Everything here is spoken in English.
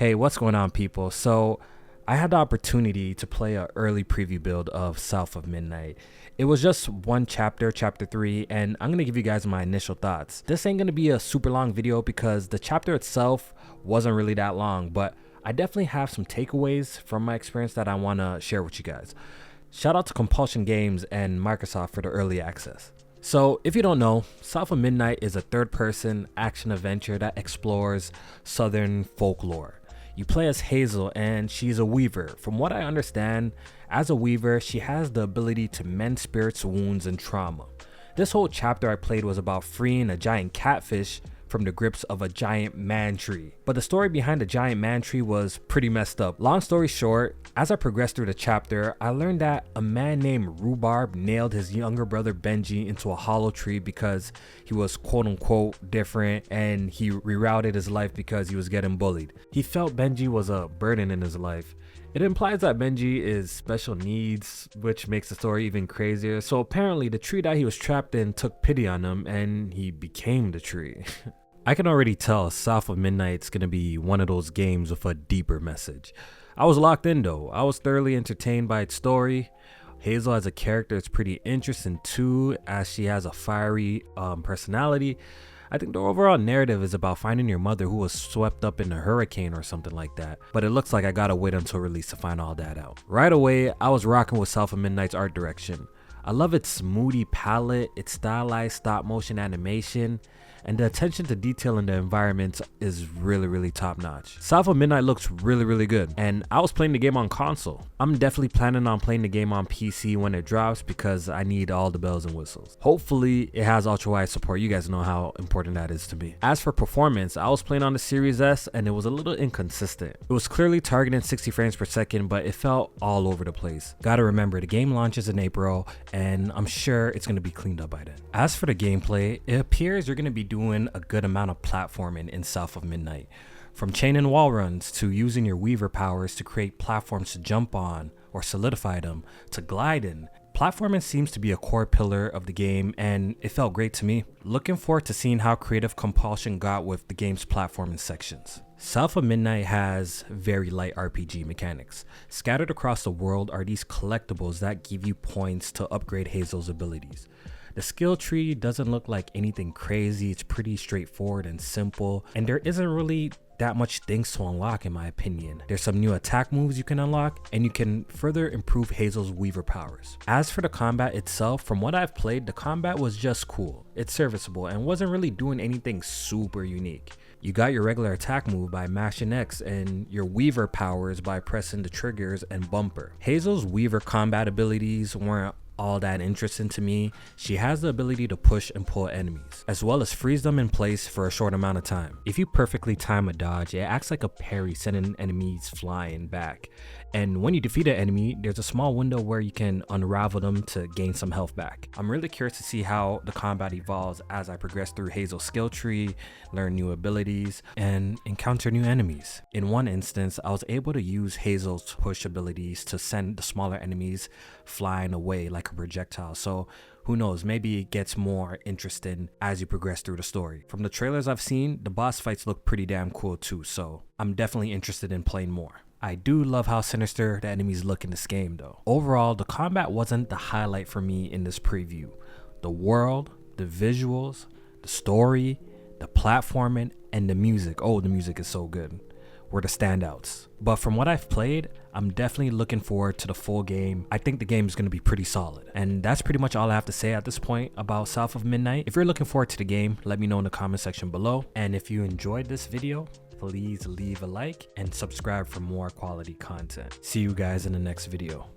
Hey, what's going on, people? So, I had the opportunity to play an early preview build of South of Midnight. It was just one chapter, chapter 3, and I'm going to give you guys my initial thoughts. This ain't going to be a super long video because the chapter itself wasn't really that long, but I definitely have some takeaways from my experience that I want to share with you guys. Shout out to Compulsion Games and Microsoft for the early access. So, if you don't know, South of Midnight is a third-person action adventure that explores Southern folklore. You play as Hazel, and she's a weaver. From what I understand, as a weaver, she has the ability to mend spirits, wounds, and trauma. This whole chapter I played was about freeing a giant catfish from the grips of a giant man tree. But the story behind the giant man tree was pretty messed up. Long story short, as I progressed through the chapter, I learned that a man named Rhubarb nailed his younger brother Benji into a hollow tree because he was quote unquote different, and he rerouted his life because he was getting bullied. He felt Benji was a burden in his life. It implies that Benji is special needs, which makes the story even crazier. So apparently the tree that he was trapped in took pity on him and he became the tree. I can already tell South of Midnight's gonna be one of those games with a deeper message. I was locked in though. I was thoroughly entertained by its story. Hazel as a character is pretty interesting too, as she has a fiery personality. I think the overall narrative is about finding your mother who was swept up in a hurricane or something like that, but it looks like I gotta wait until release to find all that out. Right away, I was rocking with South of Midnight's art direction. I love its moody palette, its stylized stop motion animation, and the attention to detail in the environments is really top notch. South of Midnight looks really good, and I was playing the game on console. I'm definitely planning on playing the game on PC when it drops because I need all the bells and whistles. Hopefully it has ultra wide support. You guys know how important that is to me. As for performance, I was playing on the Series S and it was a little inconsistent. It was clearly targeting 60 frames per second, but it felt all over the place. Gotta remember, the game launches in April and I'm sure it's gonna be cleaned up by then. As for the gameplay, it appears you're gonna be doing a good amount of platforming in South of Midnight. From chain and wall runs to using your weaver powers to create platforms to jump on or solidify them to glide in. Platforming seems to be a core pillar of the game and it felt great to me. Looking forward to seeing how creative Compulsion got with the game's platforming sections. South of Midnight has very light RPG mechanics. Scattered across the world are these collectibles that give you points to upgrade Hazel's abilities. The skill tree doesn't look like anything crazy, it's pretty straightforward and simple, and there isn't really that much things to unlock in my opinion. There's some new attack moves you can unlock, and you can further improve Hazel's weaver powers. As for the combat itself, from what I've played, the combat was just cool. It's serviceable and wasn't really doing anything super unique. You got your regular attack move by mashing X and your weaver powers by pressing the triggers and bumper. Hazel's weaver combat abilities weren't all that interesting to me. She has the ability to push and pull enemies, as well as freeze them in place for a short amount of time. If you perfectly time a dodge, it acts like a parry, sending enemies flying back. And when you defeat an enemy, there's a small window where you can unravel them to gain some health back. I'm really curious to see how the combat evolves as I progress through Hazel's skill tree, learn new abilities, and encounter new enemies. In one instance, I was able to use Hazel's push abilities to send the smaller enemies flying away like a projectile. So who knows, maybe it gets more interesting as you progress through the story. From the trailers I've seen, the boss fights look pretty damn cool too, so I'm definitely interested in playing more. I do love how sinister the enemies look in this game though. Overall, the combat wasn't the highlight for me in this preview. The world, the visuals, the story, the platforming, and the music, oh, the music is so good, were the standouts. But from what I've played, I'm definitely looking forward to the full game. I think the game is going to be pretty solid. And that's pretty much all I have to say at this point about South of Midnight. If you're looking forward to the game, let me know in the comment section below. And if you enjoyed this video, please leave a like and subscribe for more quality content. See you guys in the next video.